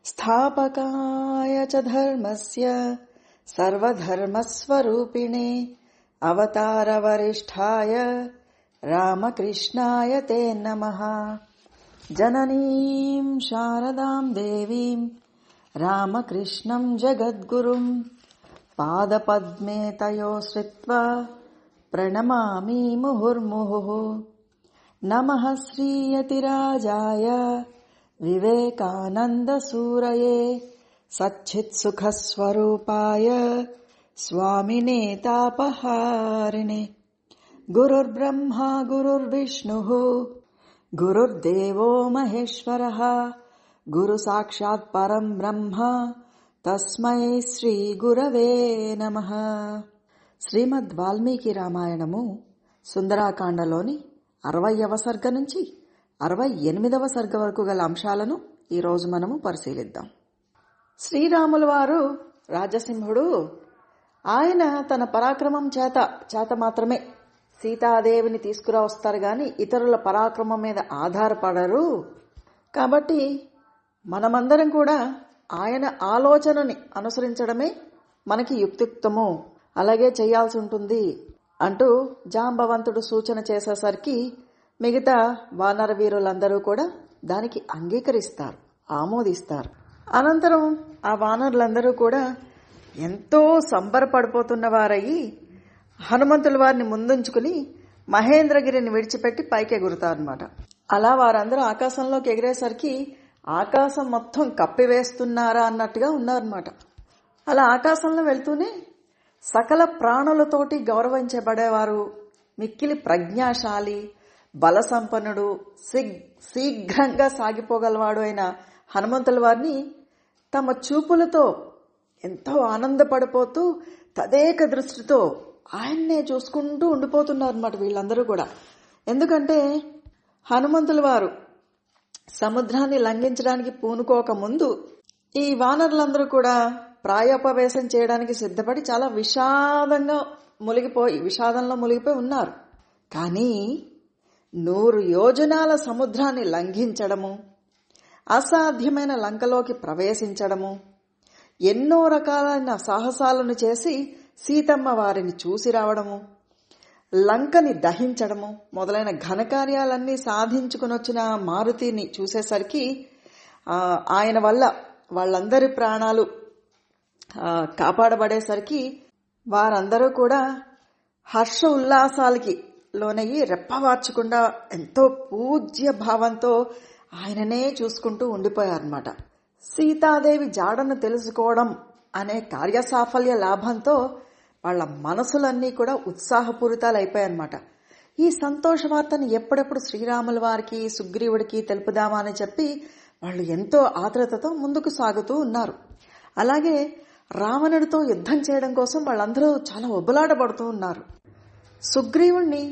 స్థాపకాయ చ ధర్మస్య సర్వధర్మస్వరూపిణే అవతారవరిష్ఠాయ రామకృష్ణాయ తే నమః. జననీం శారదాం దేవీం రామకృష్ణం జగద్గురుం పాదపద్మే తయోశ్రిత్వా ప్రణమామి ముహుర్ముహుః. నమః శ్రీయతిరాజాయ వివేకానందసూరయే సచ్చిత్సుఖస్వరూపాయ స్వామినే తాపహారిణే. గురుర్బ్రహ్మా గురుర్విష్ణుః గురుర్దేవో మహేశ్వరః గురు సాక్షాత్ పరం బ్రహ్మ తస్మై శ్రీ గురవే నమః. శ్రీమద్ వాల్మీకి రామాయణము సుందరాకాండలోని 60వ సర్గ నుంచి 68వ సర్గ వరకు గల అంశాలను ఈరోజు మనము పరిశీలిద్దాం. శ్రీరాముల వారు రాజసింహుడు. ఆయన తన పరాక్రమం చేత మాత్రమే సీతాదేవిని తీసుకురా వస్తారు గాని ఇతరుల పరాక్రమం మీద ఆధారపడరు. కాబట్టి మనమందరం కూడా ఆయన ఆలోచనని అనుసరించడమే మనకి యుక్తియుక్తము, అలాగే చేయాల్సి ఉంటుంది అంటూ జాంబవంతుడు సూచన చేసేసరికి మిగతా వానర వీరులందరూ కూడా దానికి అంగీకరిస్తారు, ఆమోదిస్తారు. అనంతరం ఆ వానరులందరూ కూడా ఎంతో సంబరపడిపోతున్న వారయ్యి హనుమంతుల వారిని ముందుంచుకుని మహేంద్రగిరిని విడిచిపెట్టి పైకి ఎగురుతారనమాట. అలా వారందరూ ఆకాశంలోకి ఎగిరేసరికి ఆకాశం మొత్తం కప్పివేస్తున్నారా అన్నట్టుగా ఉన్నారన్నమాట. అలా ఆకాశంలో వెళ్తూనే సకల ప్రాణులతోటి గౌరవించబడేవారు, మిక్కిలి ప్రజ్ఞాశాలి, బలసంపన్నుడు, శీఘ్రంగా సాగిపోగలవాడు అయిన హనుమంతుల వారిని తమ చూపులతో ఎంతో ఆనందపడిపోతూ తదేక దృష్టితో ఆయన్నే చూసుకుంటూ ఉండిపోతున్నారన్నమాట వీళ్ళందరూ కూడా. ఎందుకంటే హనుమంతుల వారు సముద్రాన్ని లంఘించడానికి పూనుకోక ముందు ఈ వానరులందరూ కూడా ప్రాయోపవేశం చేయడానికి సిద్ధపడి చాలా విషాదంలో మునిగిపోయి ఉన్నారు. కానీ 100 యోజనాల సముద్రాన్ని లంఘించడము, అసాధ్యమైన లంకలోకి ప్రవేశించడము, ఎన్నో రకాలైన సాహసాలను చేసి సీతమ్మ వారిని చూసి రావడము, లంకని దహించడము మొదలైన ఘనకార్యాలన్నీ సాధించుకుని వచ్చిన మారుతిని చూసేసరికి ఆయన వల్ల వాళ్ళందరి ప్రాణాలు కాపాడబడేసరికి వారందరూ కూడా హర్ష ఉల్లాసాలకి లోనయ్యి రెప్పవార్చకుండా ఎంతో పూజ్య భావంతో ఆయననే చూసుకుంటూ ఉండిపోయారన్నమాట. సీతాదేవి జాడను తెలుసుకోవడం అనే కార్యసాఫల్య లాభంతో వాళ్ళ మనసులన్నీ కూడా ఉత్సాహపూరితాలు అయిపోయాయన్నమాట. ఈ సంతోష వార్తను ఎప్పుడెప్పుడు శ్రీరాముల వారికి సుగ్రీవుడికి తెలుపుదామా అని చెప్పి వాళ్ళు ఎంతో ఆత్రుతతో ముందుకు సాగుతూ ఉన్నారు. అలాగే రావణుడితో యుద్ధం చేయడం కోసం వాళ్ళందరూ చాలా ఒబ్బలాటపడుతూ ఉన్నారు. సుగ్రీవుణ్ణి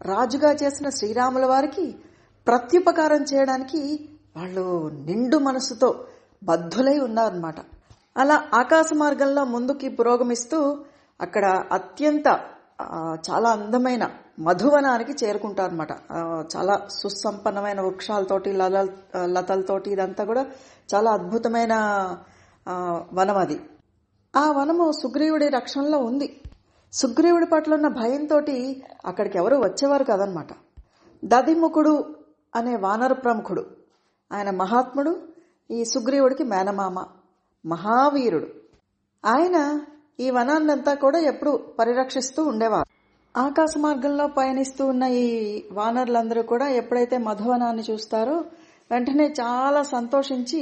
రాజుగా చేసిన శ్రీరాముల వారికి ప్రత్యుపకారం చేయడానికి వాళ్ళు నిండు మనసుతో బద్ధులై ఉన్నారన్నమాట. అలా ఆకాశ మార్గంలో ముందుకి పురోగమిస్తూ అక్కడ అత్యంత చాలా అందమైన మధువనానికి చేరుకుంటారన్నమాట. చాలా సుసంపన్నమైన వృక్షాలతోటి లతలతోటి ఇదంతా కూడా చాలా అద్భుతమైన వనం అది. ఆ వనము సుగ్రీవుడి రక్షణలో ఉంది. సుగ్రీవుడి పట్ల ఉన్న భయంతో అక్కడికి ఎవరు వచ్చేవారు కదనమాట. దధిముఖుడు అనే వానర ప్రముఖుడు, ఆయన మహాత్ముడు, ఈ సుగ్రీవుడికి మేనమామ, మహావీరుడు. ఆయన ఈ వనాన్నంతా కూడా ఎప్పుడు పరిరక్షిస్తూ ఉండేవారు. ఆకాశ మార్గంలో పయనిస్తూ ఉన్న ఈ వానరులందరూ కూడా ఎప్పుడైతే మధువనాన్ని చూస్తారో వెంటనే చాలా సంతోషించి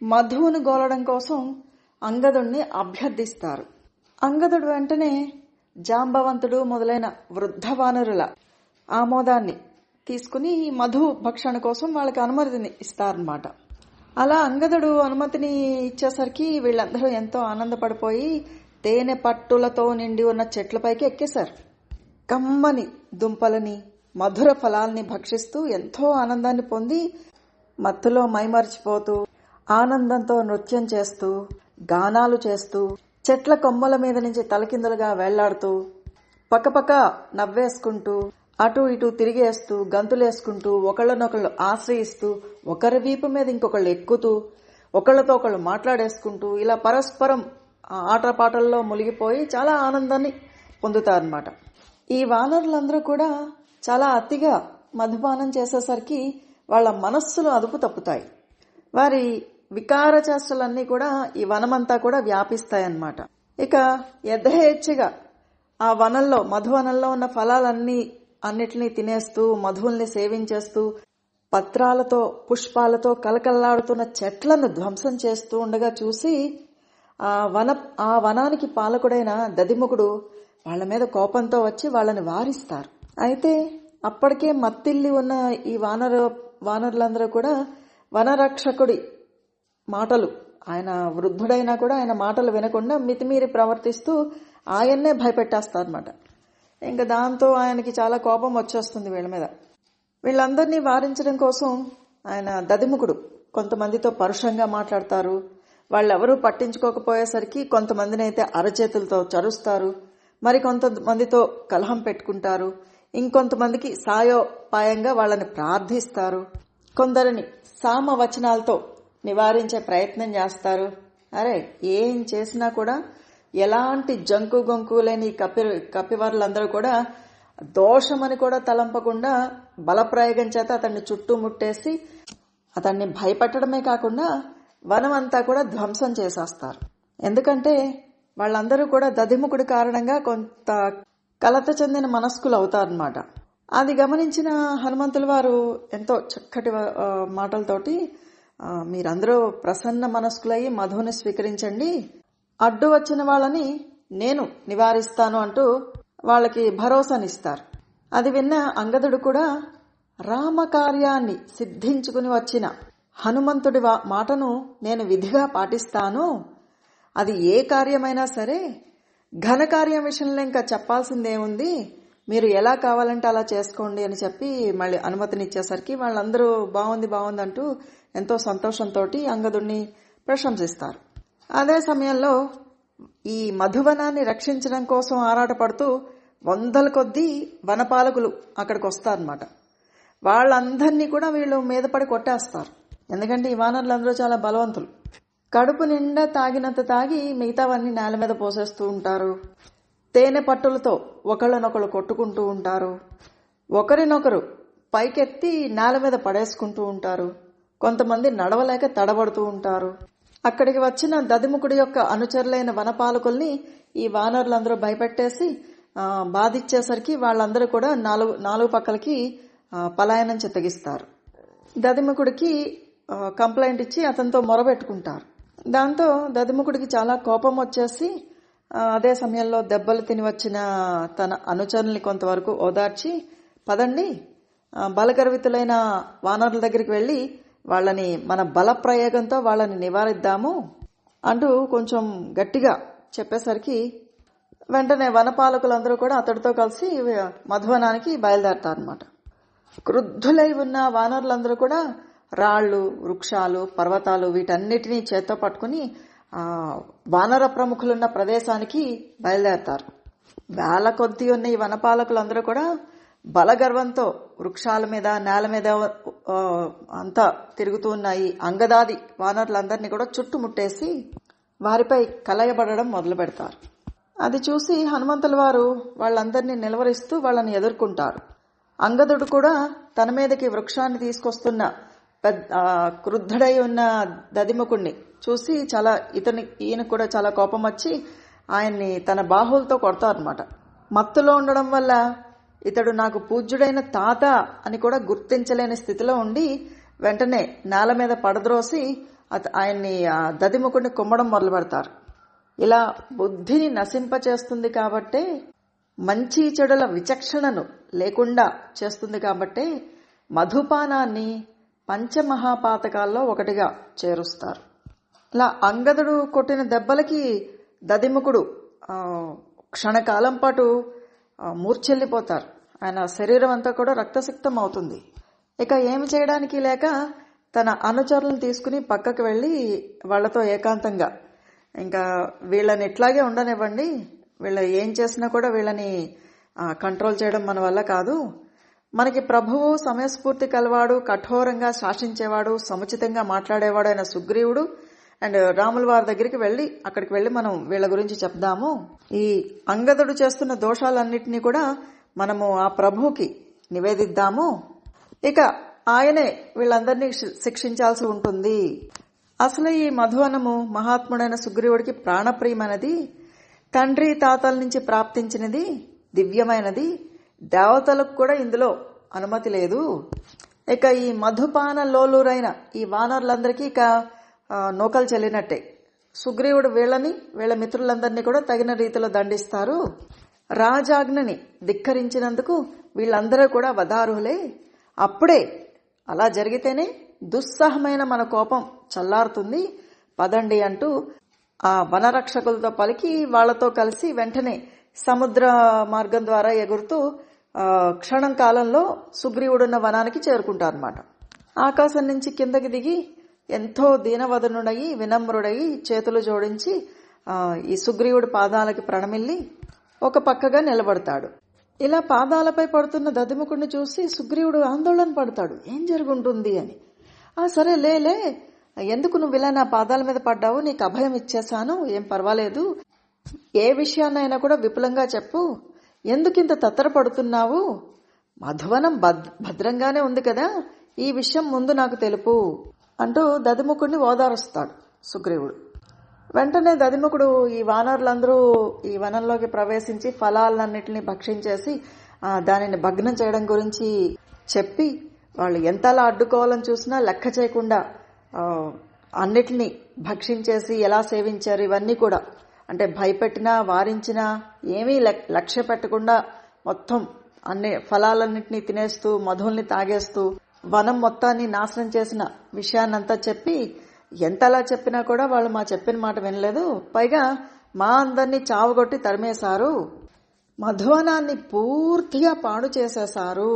మధువును గోలడం కోసం అంగదుణ్ణి అభ్యర్థిస్తారు. అంగదుడు వెంటనే జాంబవంతుడు మొదలైన వృద్ధ వానరుల ఆమోదాన్ని తీసుకుని మధు భక్షణ కోసం వాళ్ళకి అనుమతిని ఇస్తారన్నమాట. అలా అంగదుడు అనుమతిని ఇచ్చేసరికి వీళ్ళందరూ ఎంతో ఆనందపడిపోయి తేనె పట్టులతో నిండి ఉన్న చెట్లపైకి ఎక్కేశారు. కమ్మని దుంపలని, మధుర ఫలాల్ని భక్షిస్తూ ఎంతో ఆనందాన్ని పొంది మత్తులో మైమరిచిపోతూ ఆనందంతో నృత్యం చేస్తూ గానాలు చేస్తూ చెట్ల కొమ్మల మీద నుంచి తలకిందులుగా వెళ్లాడుతూ పక్కపక్క నవ్వేసుకుంటూ అటు ఇటు తిరిగేస్తూ గంతులేసుకుంటూ ఒకళ్ళనొకళ్ళు ఆశ్రయిస్తూ ఒకరి వీపు మీద ఇంకొకళ్ళు ఎక్కుతూ ఒకళ్ళతో ఒకళ్ళు మాట్లాడేసుకుంటూ ఇలా పరస్పరం ఆటపాటల్లో మునిగిపోయి చాలా ఆనందాన్ని పొందుతారనమాట. ఈ వానరులందరూ కూడా చాలా అతిగా మధుపానం చేసేసరికి వాళ్ళ మనస్సులు అదుపు తప్పుతాయి. వారి వికార చేష్టలన్నీ కూడా ఈ వనమంతా కూడా వ్యాపిస్తాయన్నమాట. ఇక యథేచ్ఛగా ఆ వనంలో మధువనంలో ఉన్న అన్నిటినీ తినేస్తూ మధువుల్ని సేవించేస్తూ పత్రాలతో పుష్పాలతో కలకల్లాడుతున్న చెట్లను ధ్వంసం చేస్తూ ఉండగా చూసి ఆ వనానికి పాలకుడైన దదిముఖుడు వాళ్ళ మీద కోపంతో వచ్చి వాళ్ళని వారిస్తారు. అయితే అప్పటికే మత్తిల్లి ఉన్న ఈ వానరులందరూ కూడా వనరక్షకుడి మాటలు, ఆయన వృద్ధుడైనా కూడా ఆయన మాటలు వినకుండా మితిమీరి ప్రవర్తిస్తూ ఆయన్నే భయపెట్టేస్తారన్నమాట. ఇంకా దాంతో ఆయనకి చాలా కోపం వచ్చేస్తుంది వీళ్ళ మీద. వీళ్ళందరినీ వారించడం కోసం ఆయన దదిముఖుడు కొంతమందితో పరుషంగా మాట్లాడతారు. వాళ్ళెవరూ పట్టించుకోకపోయేసరికి కొంతమందిని అయితే అరచేతులతో చరుస్తారు, మరి కొంతమందితో కలహం పెట్టుకుంటారు, ఇంకొంతమందికి సాయోపాయంగా వాళ్ళని ప్రార్థిస్తారు, కొందరిని సామవచనాలతో నివారించే ప్రయత్నం చేస్తారు. అరే ఏం చేసినా కూడా ఎలాంటి జంకు గొంకు లేని కపివర్లందరూ కూడా దోషమని కూడా తలంపకుండా బలప్రయోగం చేత అతన్ని చుట్టుముట్టేసి అతన్ని భయపెట్టడమే కాకుండా వనమంతా కూడా ధ్వంసం చేసేస్తారు. ఎందుకంటే వాళ్ళందరూ కూడా దదిముఖుడి కారణంగా కొంత కలత చెందిన మనస్కులు అవుతారనమాట. అది గమనించిన హనుమంతుల వారు ఎంతో చక్కటి మాటలతోటి మీరందరూ ప్రసన్న మనస్కులయ్యి మధువుని స్వీకరించండి, అడ్డు వచ్చిన వాళ్ళని నేను నివారిస్తాను అంటూ వాళ్ళకి భరోసానిస్తారు. అది విన్న అంగదుడు కూడా రామకార్యాన్ని సిద్ధించుకుని వచ్చిన హనుమంతుడి మాటను నేను విధిగా పాటిస్తాను, అది ఏ కార్యమైనా సరే ఘనకార్యం విషయంలో ఇంకా చెప్పాల్సిందేముంది, మీరు ఎలా కావాలంటే అలా చేసుకోండి అని చెప్పి మళ్ళీ అనుమతినిచ్చేసరికి వాళ్ళందరూ బాగుంది అంటూ ఎంతో సంతోషంతో అంగదుడిని ప్రశంసిస్తారు. అదే సమయంలో ఈ మధువనాన్ని రక్షించడం కోసం ఆరాటపడుతూ వందల కొద్దీ వనపాలకులు అక్కడికి వస్తారనమాట. వాళ్ళందరినీ కూడా వీళ్ళు మీద పడి కొట్టేస్తారు. ఎందుకంటే ఈ వానరులందరూ చాలా బలవంతులు. కడుపు నిండా తాగినంత తాగి మిగతావన్నీ నేల మీద పోసేస్తూ ఉంటారు. తేనె పట్టులతో ఒకళ్ళనొకళ్ళు కొట్టుకుంటూ ఉంటారు. ఒకరినొకరు పైకెత్తి నేల మీద పడేసుకుంటూ ఉంటారు. కొంతమంది నడవలేక తడబడుతూ ఉంటారు. అక్కడికి వచ్చిన దదిముఖుడి యొక్క అనుచరులైన వనపాలకుల్ని ఈ వానరులందరూ భయపెట్టేసి బాధించేసరికి వాళ్ళందరూ కూడా నాలుగు పక్కలకి పలాయనం చిత్తగిస్తారు. దదిముఖుడికి కంప్లైంట్ ఇచ్చి అతనితో మొరబెట్టుకుంటారు. దాంతో దదిముఖుడికి చాలా కోపం వచ్చేసి అదే సమయంలో దెబ్బలు తిని వచ్చిన తన అనుచరుల్ని కొంతవరకు ఓదార్చి, పదండి బలగర్వితులైన వానరుల దగ్గరికి వెళ్లి వాళ్ళని మన బల ప్రయోగంతో వాళ్ళని నివారిద్దాము అంటూ కొంచెం గట్టిగా చెప్పేసరికి వెంటనే వనపాలకులందరూ కూడా అతడితో కలిసి మధువనానికి బయలుదేరతారనమాట. క్రుద్ధులై ఉన్న వానరులందరూ కూడా రాళ్లు, వృక్షాలు, పర్వతాలు వీటన్నిటినీ చేత్తో పట్టుకుని వానర ప్రముఖులున్న ప్రదేశానికి బయలుదేరతారు. వేల కొద్దీ ఉన్న ఈ వనపాలకులందరూ కూడా బలగర్వంతో వృక్షాల మీద నేల మీద అంతా తిరుగుతూ ఉన్నాయి అంగదాది వానరులందరినీ కూడా చుట్టుముట్టేసి వారిపై కలయబడడం మొదలు పెడతారు. అది చూసి హనుమంతుల వారు వాళ్ళందరినీ నిలవరిస్తూ వాళ్ళని ఎదుర్కొంటారు. అంగదుడు కూడా తన మీదకి వృక్షాన్ని తీసుకొస్తున్న క్రుద్ధుడై ఉన్న దదిముఖుణ్ణి చూసి ఈయన కూడా చాలా కోపం వచ్చి ఆయన్ని తన బాహువులతో కొడతారనమాట. మత్తులో ఉండడం వల్ల ఇతడు నాకు పూజ్యుడైన తాత అని కూడా గుర్తించలేని స్థితిలో ఉండి వెంటనే నేల మీద పడద్రోసి ఆయన్ని దదిముఖుడిని కుమ్మడం మొదలు పెడతారు. ఇలా బుద్ధిని నశింపచేస్తుంది కాబట్టే, మంచి చెడుల విచక్షణను లేకుండా చేస్తుంది కాబట్టే మధుపానాన్ని పంచమహాపాతకాల్లో ఒకటిగా చేరుస్తారు. ఇలా అంగదుడు కొట్టిన దెబ్బలకి దదిముఖుడు క్షణకాలం పాటు మూర్ఛెల్లిపోతారు. ఆయన శరీరం అంతా కూడా రక్తసిక్తం అవుతుంది. ఇక ఏమి చేయడానికి లేక తన అనుచరులను తీసుకుని పక్కకు వెళ్లి వాళ్లతో ఏకాంతంగా, ఇంకా వీళ్ళని ఇట్లాగే ఉండనివ్వండి, వీళ్ళ ఏం చేసినా కూడా వీళ్ళని కంట్రోల్ చేయడం మన వల్ల కాదు, మనకి ప్రభువు సమయస్ఫూర్తి కలవాడు, కఠోరంగా శాసించేవాడు, సముచితంగా మాట్లాడేవాడు అయిన సుగ్రీవుడు అండ్ రాముల వారి దగ్గరికి వెళ్ళి అక్కడికి వెళ్ళి మనం వీళ్ళ గురించి చెప్దాము. ఈ అంగదుడు చేస్తున్న దోషాలన్నిటినీ కూడా మనము ఆ ప్రభువుకి నివేదిద్దాము. ఇక ఆయనే వీళ్ళందరినీ శిక్షించాల్సి ఉంటుంది. అసలు ఈ మధువనము మహాత్ముడైన సుగ్రీవుడికి ప్రాణప్రియమైనది, తండ్రి తాతల నుంచి ప్రాప్తించినది, దివ్యమైనది. దేవతలకు కూడా ఇందులో అనుమతి లేదు. ఇక ఈ మధుపాన లోలురైన ఈ వానరులందరికీ ఇక నూకలు చెల్లినట్టే. సుగ్రీవుడు వీళ్ళ మిత్రులందరినీ కూడా తగిన రీతిలో దండిస్తారు. రాజాజ్ఞని ధిక్కరించినందుకు వీళ్ళందరూ కూడా వధార్హులే. అప్పుడే అలా జరిగితేనే దుస్సహమైన మన కోపం చల్లారుతుంది, పదండి అంటూ ఆ వనరక్షకులతో పలికి వాళ్లతో కలిసి వెంటనే సముద్ర మార్గం ద్వారా ఎగురుతూ క్షణం కాలంలో సుగ్రీవుడున్న వనానికి చేరుకుంటారన్నమాట. ఆకాశం నుంచి కిందకి దిగి ఎంతో దీనవదనుడయి వినమ్రుడయి చేతులు జోడించి ఈ సుగ్రీవుడి పాదాలకి ప్రణమిల్లి ఒక పక్కగా నిలబడతాడు. ఇలా పాదాలపై పడుతున్న దధిముఖుడిని చూసి సుగ్రీవుడు ఆందోళన పడతాడు, ఏం జరుగుంటుంది అని. సరే లేలే, ఎందుకు నువ్వు ఇలా నా పాదాల మీద పడ్డావు, నీకు అభయం ఇచ్చేశాను, ఏం పర్వాలేదు, ఏ విషయాన్నైనా కూడా విపులంగా చెప్పు, ఎందుకింత తత్తరపడుతున్నావు, మధువనం భద్రంగానే ఉంది కదా, ఈ విషయం ముందు నాకు తెలుపు అంటూ దధిముఖుడిని ఓదారుస్తాడు సుగ్రీవుడు. వెంటనే దధిముఖుడు ఈ వానరులందరూ ఈ వనంలోకి ప్రవేశించి ఫలాలన్నింటినీ భక్షించేసి దానిని భగ్నం చేయడం గురించి చెప్పి వాళ్ళు ఎంతలా అడ్డుకోవాలని చూసినా లెక్క చేయకుండా అన్నిటినీ భక్షించేసి ఎలా సేవించారు ఇవన్నీ కూడా, అంటే భయపెట్టినా వారించినా ఏమీ లక్ష్య పెట్టకుండా మొత్తం అన్ని ఫలాలన్నింటినీ తినేస్తూ మధుల్ని తాగేస్తూ వనం మొత్తాన్ని నాశనం చేసిన విషయాన్నంతా చెప్పి ఎంతలా చెప్పినా కూడా వాళ్ళు మా చెప్పిన మాట వినలేదు, పైగా మా అందరినీ చావగొట్టి తరిమేశారు, మధువనాన్ని పూర్తిగా పాడు చేసేశారు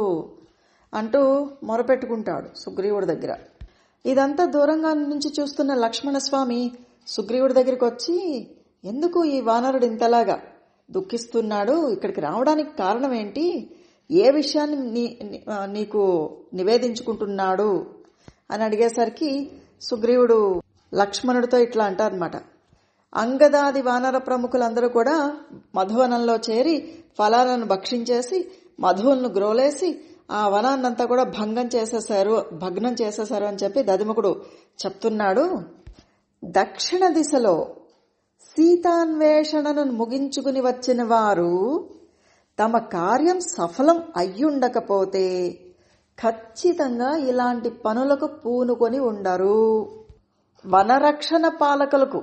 అంటూ మొరపెట్టుకుంటాడు సుగ్రీవుడి దగ్గర. ఇదంతా దూరంగా నుంచి చూస్తున్న లక్ష్మణస్వామి సుగ్రీవుడి దగ్గరికి వచ్చి, ఎందుకు ఈ వానరుడు ఇంతలాగా దుఃఖిస్తున్నాడు, ఇక్కడికి రావడానికి కారణం ఏంటి, ఏ విషయాన్ని నీకు నివేదించుకుంటున్నాడు అని అడిగేసరికి సుగ్రీవుడు లక్ష్మణుడితో ఇట్లా అంటారనమాట. అంగదాది వానర ప్రముఖులందరూ కూడా మధువనంలో చేరి ఫలాలను భక్షించేసి మధువులను గ్రోలేసి ఆ వనాన్నంతా కూడా భగ్నం చేసేశారు అని చెప్పి దధిముఖుడు చెప్తున్నాడు. దక్షిణ దిశలో సీతాన్వేషణను ముగించుకుని వచ్చిన వారు తమ కార్యం సఫలం అయ్యుండకపోతే ఖచ్చితంగా ఇలాంటి పనులకు పూనుకొని ఉండరు. వనరక్షణ పాలకులకు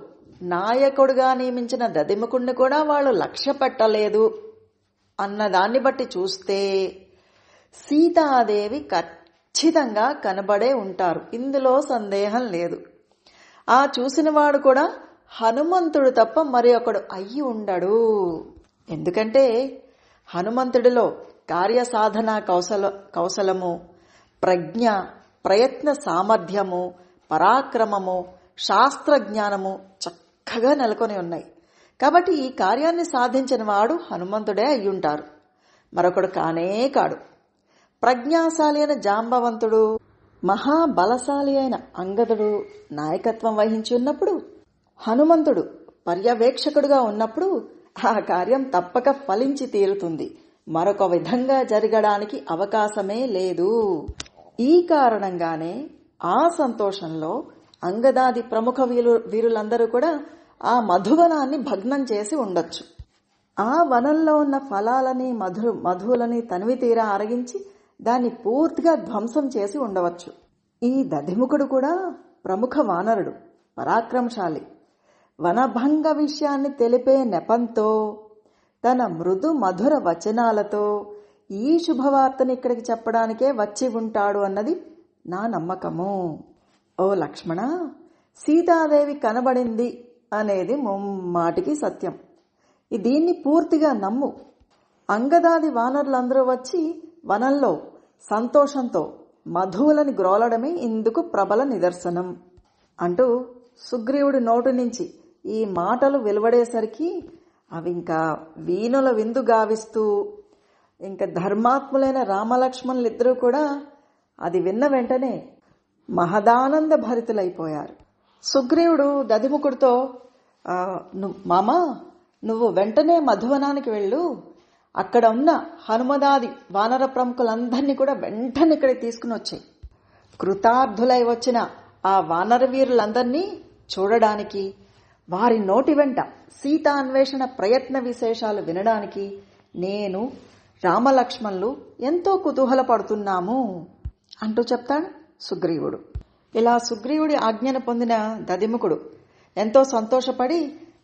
నాయకుడిగా నియమించిన దధిముఖుడిని కూడా వాళ్ళు లక్ష్య పెట్టలేదు అన్నదాన్ని బట్టి చూస్తే సీతాదేవి ఖచ్చితంగా కనబడే ఉంటారు, ఇందులో సందేహం లేదు. ఆ చూసినవాడు కూడా హనుమంతుడు తప్ప మరి ఒకడు అయ్యి ఉండడు. ఎందుకంటే హనుమంతుడిలో కార్యసాధన కౌశలము, ప్రజ్ఞ, ప్రయత్న సామర్థ్యము, పరాక్రమము, శాస్త్రజ్ఞానము చక్కగా నెలకొని ఉన్నాయి. కాబట్టి ఈ కార్యాన్ని సాధించిన వాడు హనుమంతుడే అయ్యుంటారు, మరొకడు కానే కాడు. ప్రజ్ఞాశాలి అయిన జాంబవంతుడు, మహాబలశాలి అయిన అంగదుడు నాయకత్వం వహించి ఉన్నప్పుడు, హనుమంతుడు పర్యవేక్షకుడుగా ఉన్నప్పుడు ఆ కార్యం తప్పక ఫలించి తీరుతుంది, మరొక విధంగా జరగడానికి అవకాశమే లేదు. ఈ కారణంగానే ఆ సంతోషంలో అంగదాది ప్రముఖ వీరులందరూ కూడా ఆ మధువనాన్ని భగ్నం చేసి ఉండొచ్చు. ఆ వనంలో ఉన్న ఫలాలని మధువులని తనివి తీరా అరగించి దాన్ని పూర్తిగా ధ్వంసం చేసి ఉండవచ్చు. ఈ దధిముఖుడు కూడా ప్రముఖ వానరుడు, పరాక్రమశాలి. వనభంగ విషయాన్ని తెలిపే నెపంతో తన మృదు మధుర వచనాలతో ఈ శుభవార్తని ఇక్కడికి చెప్పడానికే వచ్చి ఉంటాడు అన్నది నా నమ్మకము. ఓ లక్ష్మణ, సీతాదేవి కనబడింది అనేది ముమ్మాటికి సత్యం, దీన్ని పూర్తిగా నమ్ము. అంగదాది వానరులందరూ వచ్చి వనంలో సంతోషంతో మధువులని గ్రోలడమే ఇందుకు ప్రబల నిదర్శనం అంటూ సుగ్రీవుడి నోటి నుంచి ఈ మాటలు వెలువడేసరికి అవి ఇంకా వీణుల విందు గావిస్తూ ఇంకా ధర్మాత్ములైన రామలక్ష్మణులిద్దరూ కూడా అది విన్న వెంటనే మహదానంద భరితులైపోయారు. సుగ్రీవుడు దధిముఖుడితో మామా, నువ్వు వెంటనే మధువనానికి వెళ్ళు, అక్కడ ఉన్న హనుమదాది వానర ప్రముఖులందరినీ కూడా వెంటనే ఇక్కడికి తీసుకుని వచ్చాయి. కృతార్థులై వచ్చిన ఆ వానర వీరులందరినీ చూడడానికి, వారి నోటి వెంట సీతా అన్వేషణ ప్రయత్న విశేషాలు వినడానికి నేను రామలక్ష్మణులు ఎంతో కుతూహలపడుతున్నాము అంటూ చెప్తాడు సుగ్రీవుడు. ఇలా సుగ్రీవుడి ఆజ్ఞను పొందిన దధిముఖుడు ఎంతో సంతోషపడి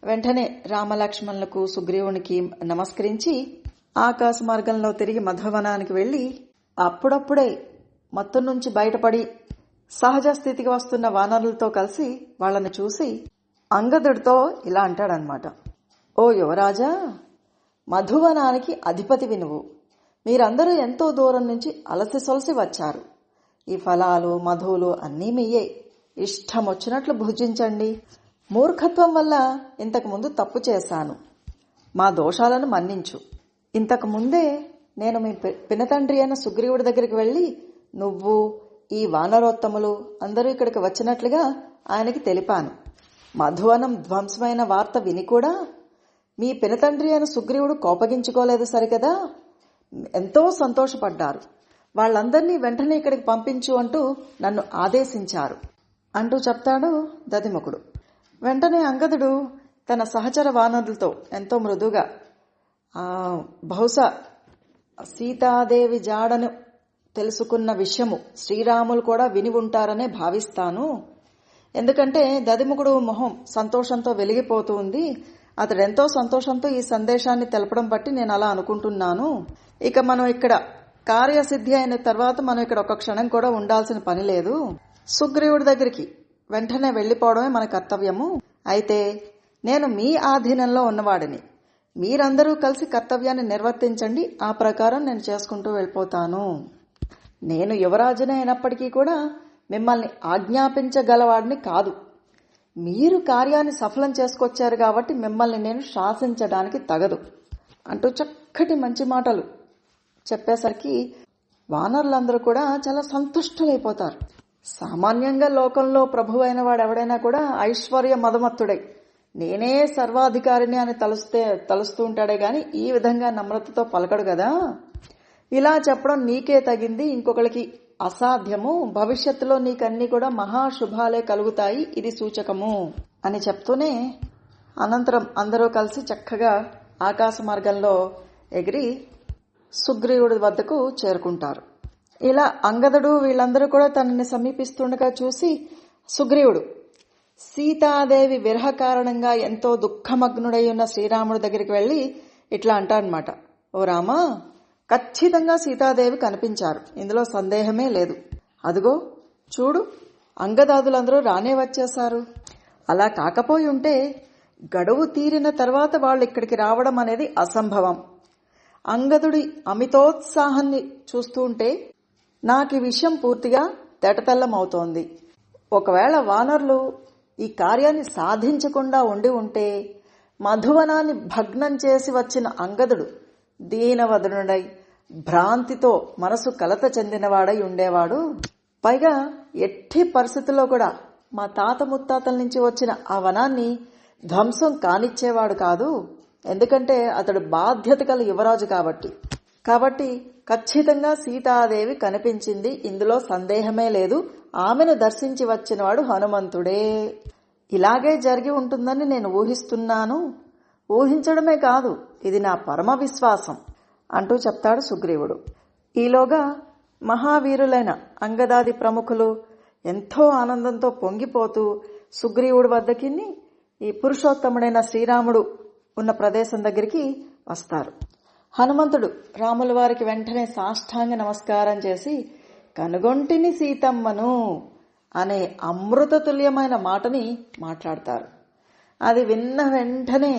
వెంటనే రామలక్ష్మణులకు సుగ్రీవునికి నమస్కరించి ఆకాశ మార్గంలో తిరిగి మధువనానికి వెళ్లి అప్పుడప్పుడే మత్తు నుంచి బయటపడి సహజ స్థితికి వస్తున్న వానరులతో కలిసి వాళ్లను చూసి అంగదుడితో ఇలా అంటాడనమాట. ఓ యువరాజా, మధువనానికి అధిపతివి నువ్వు. మీరందరూ ఎంతో దూరం నుంచి అలసి సొలసి వచ్చారు. ఈ ఫలాలు మధువులు అన్నీ మీయే. ఇష్టం వచ్చినట్లు భుజించండి. మూర్ఖత్వం వల్ల ఇంతకుముందు తప్పు చేశాను. మా దోషాలను మన్నించు. ఇంతకు ముందే నేను మీ పినతండ్రి అయిన సుగ్రీవుడి దగ్గరికి వెళ్లి నువ్వు ఈ వానరోత్తములు అందరూ ఇక్కడికి వచ్చినట్లుగా ఆయనకి తెలిపాను. మధువనం ధ్వంసమైన వార్త విని కూడా మీ పినతండ్రి అయిన సుగ్రీవుడు కోపగించుకోలేదు సరికదా. ఎంతో సంతోషపడ్డారు. వాళ్ళందరినీ వెంటనే ఇక్కడికి పంపించు అంటూ నన్ను ఆదేశించారు అంటూ చెప్తాడు దధిముఖుడు. వెంటనే అంగదుడు తన సహచర వానరులతో ఎంతో మృదుగా, బహుశా సీతాదేవి జాడను తెలుసుకున్న విషయము శ్రీరాములు కూడా విని ఉంటారనే భావిస్తాను. ఎందుకంటే దధిముఖుడు మొహం సంతోషంతో వెలిగిపోతూ ఉంది. అతడెంతో సంతోషంతో ఈ సందేశాన్ని తెలపడం బట్టి నేను అలా అనుకుంటున్నాను. ఇక మనం ఇక్కడ కార్యసిద్ధి అయిన తర్వాత మనం ఇక్కడ ఒక క్షణం కూడా ఉండాల్సిన పని లేదు. సుగ్రీవుడి దగ్గరికి వెంటనే వెళ్లిపోవడమే మన కర్తవ్యము. అయితే నేను మీ ఆధీనంలో ఉన్నవాడిని. మీరందరూ కలిసి కర్తవ్యాన్ని నిర్వర్తించండి. ఆ ప్రకారం నేను చేసుకుంటూ వెళ్ళిపోతాను. నేను యువరాజునే అయినప్పటికీ కూడా మిమ్మల్ని ఆజ్ఞాపించగలవాడిని కాదు. మీరు కార్యాన్ని సఫలం చేసుకొచ్చారు కాబట్టి మిమ్మల్ని నేను శాసించడానికి తగదు అంటూ చక్కటి మంచి మాటలు చెప్పేసరికి వానరులందరూ కూడా చాలా సంతుష్టులైపోతారు. సామాన్యంగా లోకంలో ప్రభు అయిన వాడు ఎవడైనా కూడా ఐశ్వర్య మదమత్తుడై నేనే సర్వాధికారిని అని తలుస్తూ ఉంటాడే గాని ఈ విధంగా నమ్రతతో పలకడు కదా. ఇలా చెప్పడం నీకే తగింది, ఇంకొకరికి అసాధ్యము. భవిష్యత్తులో నీకన్నీ కూడా మహాశుభాలే కలుగుతాయి, ఇది సూచకము అని చెప్తూనే అనంతరం అందరూ కలిసి చక్కగా ఆకాశ మార్గంలో ఎగిరి సుగ్రీవుడి వద్దకు చేరుకుంటారు. ఇలా అంగదుడు వీళ్ళందరూ కూడా తనని సమీపిస్తుండగా చూసి సుగ్రీవుడు సీతాదేవి విరహ కారణంగా ఎంతో దుఃఖమగ్నుడై ఉన్న శ్రీరాముడి దగ్గరికి వెళ్లి ఇట్లా అంటాడనమాట. ఓ రామా, ఖచ్చితంగా సీతాదేవి కనిపించారు, ఇందులో సందేహమే లేదు. అదుగో చూడు, అంగదాదులందరూ రానే వచ్చేశారు. అలా కాకపోయి ఉంటే గడువు తీరిన తర్వాత వాళ్ళు ఇక్కడికి రావడం అనేది అసంభవం. అంగదుడి అమితోత్సాహాన్ని చూస్తుంటే నాకు ఈ విషయం పూర్తిగా తేటతెల్లమవుతోంది. ఒకవేళ వానరులు ఈ కార్యాన్ని సాధించకుండా ఉండి ఉంటే మధువనాన్ని భగ్నం చేసి వచ్చిన అంగదుడు దీనవదనుడై భ్రాంతితో మనసు కలత చెందినవాడై ఉండేవాడు. పైగా ఎట్టి పరిస్థితుల్లో కూడా మా తాత ముత్తాతల నుంచి వచ్చిన ఆ వనాన్ని ధ్వంసం కానిచ్చేవాడు కాదు. ఎందుకంటే అతడు బాధ్యత గల యువరాజు కాబట్టి ఖచ్చితంగా సీతాదేవి కనిపించింది, ఇందులో సందేహమే లేదు. ఆమెను దర్శించి వచ్చినవాడు హనుమంతుడే. ఇలాగే జరిగి ఉంటుందని నేను ఊహిస్తున్నాను. ఊహించడమే కాదు, ఇది నా పరమ విశ్వాసం అంటూ చెప్తాడు సుగ్రీవుడు. ఈలోగా మహావీరులైన అంగదాది ప్రముఖులు ఎంతో ఆనందంతో పొంగిపోతూ సుగ్రీవుడి వద్దకి ఈ పురుషోత్తముడైన శ్రీరాముడు ఉన్న ప్రదేశం దగ్గరికి వస్తారు. హనుమంతుడు రాముల వారికి వెంటనే సాష్టాంగ నమస్కారం చేసి కనుగొంటిని సీతమ్మను అనే అమృతతుల్యమైన మాటని మాట్లాడతారు. అది విన్న వెంటనే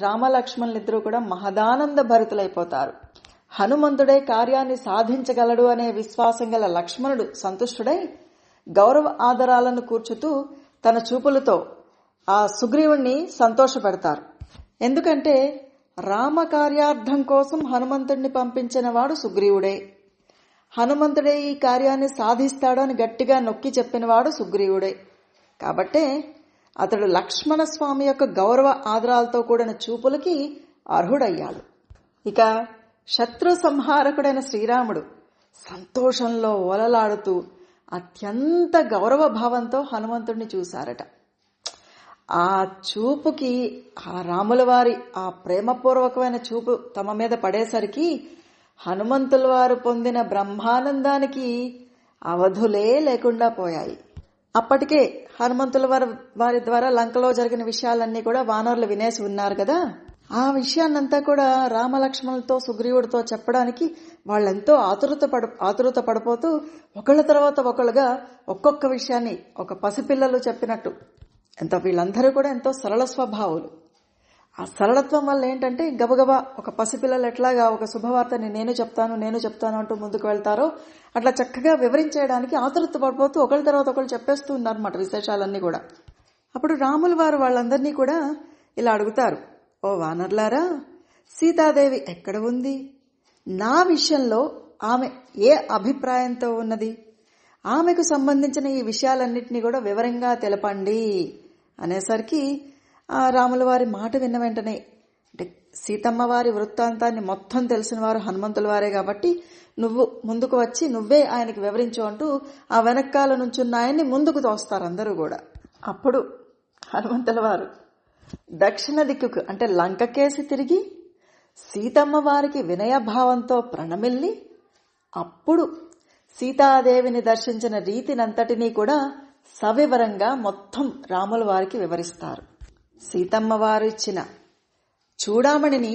రామలక్ష్మణులిద్దరూ కూడా మహదానంద భరితులైపోతారు. హనుమంతుడే కార్యాన్ని సాధించగలడు అనే విశ్వాసం గల లక్ష్మణుడు సంతుష్టుడై గౌరవ ఆదరాలను కూర్చుతూ తన చూపులతో ఆ సుగ్రీవుణ్ణి సంతోషపెడతారు. ఎందుకంటే రామకార్యార్థం కోసం హనుమంతుడిని పంపించిన వాడు సుగ్రీవుడే. హనుమంతుడే ఈ కార్యాన్ని సాధిస్తాడు అని గట్టిగా నొక్కి చెప్పినవాడు సుగ్రీవుడే. కాబట్టే అతడు లక్ష్మణ స్వామి యొక్క గౌరవ ఆదరాలతో కూడిన చూపులకి అర్హుడయ్యాడు. ఇక శత్రు సంహారకుడైన శ్రీరాముడు సంతోషంలో ఓలలాడుతూ అత్యంత గౌరవ భావంతో హనుమంతుడిని చూశారట. ఆ చూపుకి ఆ రాముల వారి ఆ ప్రేమపూర్వకమైన చూపు తమ మీద పడేసరికి హనుమంతుల వారు పొందిన బ్రహ్మానందానికి అవధులే లేకుండా పోయాయి. అప్పటికే హనుమంతుల వారి ద్వారా లంకలో జరిగిన విషయాలన్నీ కూడా వానరులు వినేసి ఉన్నారు కదా. ఆ విషయాన్నంతా కూడా రామలక్ష్మణులతో సుగ్రీవుడితో చెప్పడానికి వాళ్ళెంతో ఆతురత పడిపోతూ ఒకళ్ళ తర్వాత ఒకళ్ళుగా ఒక్కొక్క విషయాన్ని ఒక పసిపిల్లలు చెప్పినట్టు, వీళ్ళందరూ కూడా ఎంతో సరళ స్వభావులు. ఆ సరళత్వం వల్ల ఏంటంటే గబగబా ఒక పసిపిల్లలు ఎట్లాగా ఒక శుభవార్తని నేను చెప్తాను అంటూ ముందుకు వెళ్తారో అట్లా చక్కగా వివరించేయడానికి ఆతురత పడిపోతూ ఒకళ్ళ తర్వాత ఒకళ్ళు చెప్పేస్తూ ఉన్నారన్నమాట విశేషాలన్నీ కూడా. అప్పుడు రాముల వారు వాళ్ళందరినీ కూడా ఇలా అడుగుతారు, ఓ వానర్లారా, సీతాదేవి ఎక్కడ ఉంది? నా విషయంలో ఆమె ఏ అభిప్రాయంతో ఉన్నది? ఆమెకు సంబంధించిన ఈ విషయాలన్నింటినీ కూడా వివరంగా తెలపండి అనేసరికి ఆ రాముల వారి మాట విన్న వెంటనే, అంటే సీతమ్మ వారి వృత్తాంతాన్ని మొత్తం తెలిసిన వారు హనుమంతుల వారే కాబట్టి నువ్వు ముందుకు వచ్చి నువ్వే ఆయనకి వివరించు అంటూ ఆ వెనకాల నుంచున్న ఆయన్ని ముందుకు తోస్తారు అందరూ కూడా. అప్పుడు హనుమంతుల వారు దక్షిణ దిక్కుకు అంటే లంకకేసి తిరిగి సీతమ్మ వారికి వినయభావంతో ప్రణమిల్లి అప్పుడు సీతాదేవిని దర్శించిన రీతినంతటినీ కూడా సవివరంగా మొత్తం రాముల వారికి వివరిస్తారు. సీతమ్మ వారు ఇచ్చిన చూడామణిని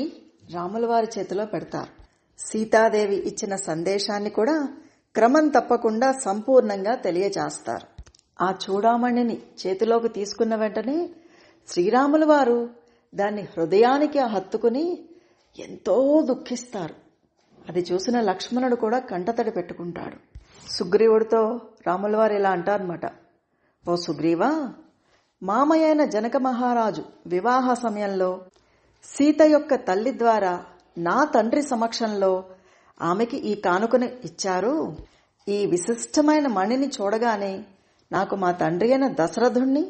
రాముల వారి చేతిలో పెడతారు. సీతాదేవి ఇచ్చిన సందేశాన్ని కూడా క్రమం తప్పకుండా సంపూర్ణంగా తెలియజేస్తారు. ఆ చూడామణిని చేతిలోకి తీసుకున్న వెంటనే శ్రీరాముల వారు దాన్ని హృదయానికి హత్తుకుని ఎంతో దుఃఖిస్తారు. అది చూసిన లక్ష్మణుడు కూడా కంటతడి పెట్టుకుంటాడు. సుగ్రీవుడితో రాముల వారు ఇలా అంటారన్నమాట, ఓ సుగ్రీవా, మామయ్యైన జనక మహారాజు వివాహ సమయంలో సీత యొక్క తల్లి ద్వారా నా తండ్రి సమక్షంలో ఆమెకి ఈ కానుకను ఇచ్చారు. ఈ విశిష్టమైన మణిని చూడగానే నాకు మా తండ్రి అయిన దశరథుణ్ణి,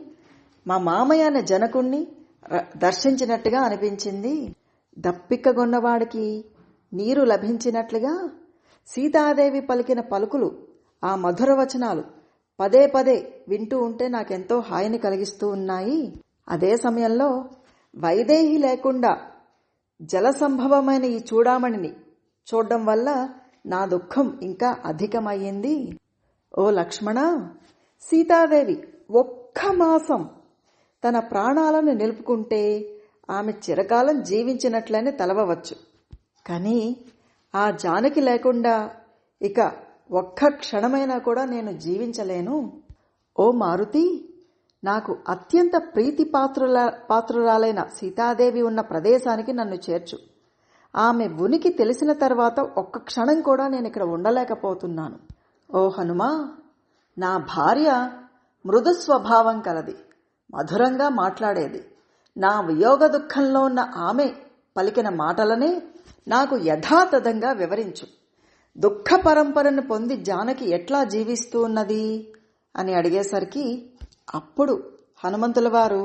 మా మామయ్య అయిన జనకుణ్ణి దర్శించినట్టుగా అనిపించింది. దప్పికగొన్నవాడికి నీరు లభించినట్లుగా సీతాదేవి పలికిన పలుకులు, ఆ మధుర వచనాలు పదే పదే వింటూ ఉంటే నాకెంతో హాయిని కలిగిస్తూ ఉన్నాయి. అదే సమయంలో వైదేహి లేకుండా జల సంభవమైన ఈ చూడామణిని చూడడం వల్ల నా దుఃఖం ఇంకా అధికమయ్యింది. ఓ లక్ష్మణ, సీతాదేవి ఒక్క మాసం తన ప్రాణాలను నిలుపుకుంటే ఆమె చిరకాలం జీవించినట్లనే తలవవచ్చు. కానీ ఆ జానకి లేకుండా ఇక ఒక్క క్షణమైనా కూడా నేను జీవించలేను. ఓ మారుతి, నాకు అత్యంత ప్రీతి పాత్రురాలైన సీతాదేవి ఉన్న ప్రదేశానికి నన్ను చేర్చు. ఆమె ఉనికి తెలిసిన తర్వాత ఒక్క క్షణం కూడా నేను ఇక్కడ ఉండలేకపోతున్నాను. ఓ హనుమా, నా భార్య మృదు స్వభావం కలది, మధురంగా మాట్లాడేది. నా వియోగ దుఃఖంలో ఉన్న ఆమె పలికిన మాటలనే నాకు యథాతథంగా వివరించు. దుఃఖ పరంపరను పొంది జానకి ఎట్లా జీవిస్తూ ఉన్నది అని అడిగేసరికి అప్పుడు హనుమంతుల వారు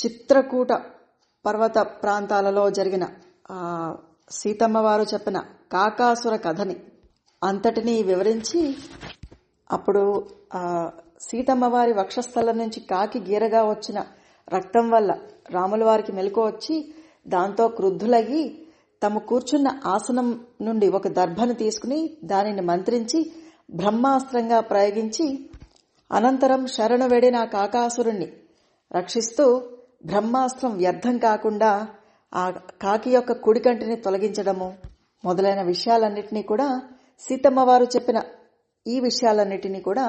చిత్రకూట పర్వత ప్రాంతాలలో జరిగిన సీతమ్మ వారు చెప్పిన కాకాసుర కథని అంతటినీ వివరించి, అప్పుడు సీతమ్మ వారి వక్షస్థలం నుంచి కాకి గీరగా వచ్చిన రక్తం వల్ల రాముల వారికి మెలకు వచ్చి దాంతో క్రుద్ధులయ్యి తాము కూర్చున్న ఆసనం నుండి ఒక దర్భను తీసుకుని దానిని మంత్రించి బ్రహ్మాస్త్రంగా ప్రయోగించి అనంతరం శరణు వేడిన కాకాసురుణ్ణి రక్షిస్తూ బ్రహ్మాస్త్రం వ్యర్థం కాకుండా ఆ కాకి యొక్క కుడికంటిని తొలగించడము మొదలైన విషయాలన్నిటినీ కూడా సీతమ్మ వారు చెప్పిన ఈ విషయాలన్నిటినీ కూడా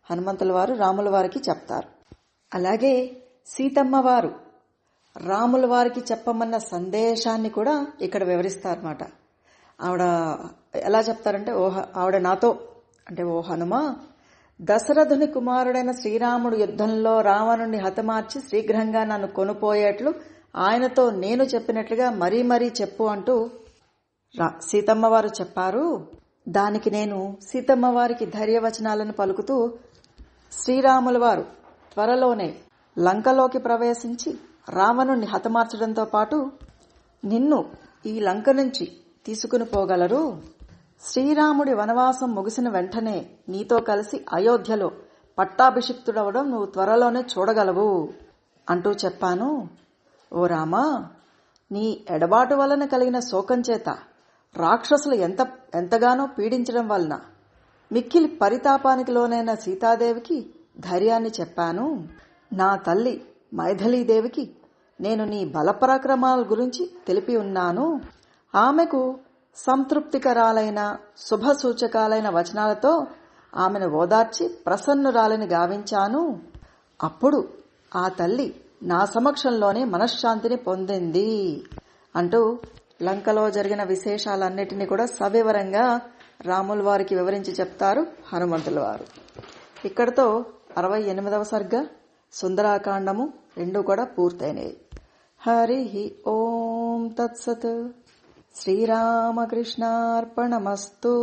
హనుమంతుల వారు రాముల వారికి చెప్తారు. అలాగే సీతమ్మ వారు రాముల వారికి చెప్పమన్న సందేశాన్ని కూడా ఇక్కడ వివరిస్తారన్నమాట. ఆవిడ ఎలా చెప్తారంటే, ఆవిడ నాతో అంటే, ఓ హనుమా, దశరథుని కుమారుడైన శ్రీరాముడు యుద్ధంలో రావణుని హతమార్చి శీఘ్రంగా నన్ను కొనుపోయేట్లు ఆయనతో నేను చెప్పినట్లుగా మరీ మరీ చెప్పు అంటూ సీతమ్మ వారు చెప్పారు. దానికి నేను సీతమ్మ వారికి ధైర్యవచనాలను పలుకుతూ శ్రీరాముల వారు త్వరలోనే లంకలోకి ప్రవేశించి రావణుణ్ణి హతమార్చడంతో పాటు నిన్ను ఈ లంక నుంచి తీసుకుని పోగలరు. శ్రీరాముడి వనవాసం ముగిసిన వెంటనే నీతో కలిసి అయోధ్యలో పట్టాభిషిక్తుడవడం నువ్వు త్వరలోనే చూడగలవు అంటూ చెప్పాను. ఓ రామా, నీ ఎడబాటు వలన కలిగిన శోకం చేత రాక్షసులు ఎంతగానో పీడించడం వలన మిక్కిలి పరితాపానికి లోనైన సీతాదేవికి ధైర్యాన్ని చెప్పాను. నా తల్లి మైథిలీదేవికి నేను నీ బలపరాక్రమాల గురించి తెలిపి ఉన్నాను. ఆమెకు సంతృప్తికరాలైన శుభసూచకాలైన వచనాలతో ఆమెను ఓదార్చి ప్రసన్నురాలని గావించాను. అప్పుడు ఆ తల్లి నా సమక్షంలోనే మనశ్శాంతిని పొందింది అంటూ లంకలో జరిగిన విశేషాలన్నిటినీ కూడా సవివరంగా రాముల వారికి వివరించి చెప్తారు హనుమంతుల వారు. ఇక్కడతో 68వ సర్గ సుందరాకాండము 2 కూడా పూర్తయినాయి. హరి ఓం తత్సత్. శ్రీరామకృష్ణార్పణమస్తు.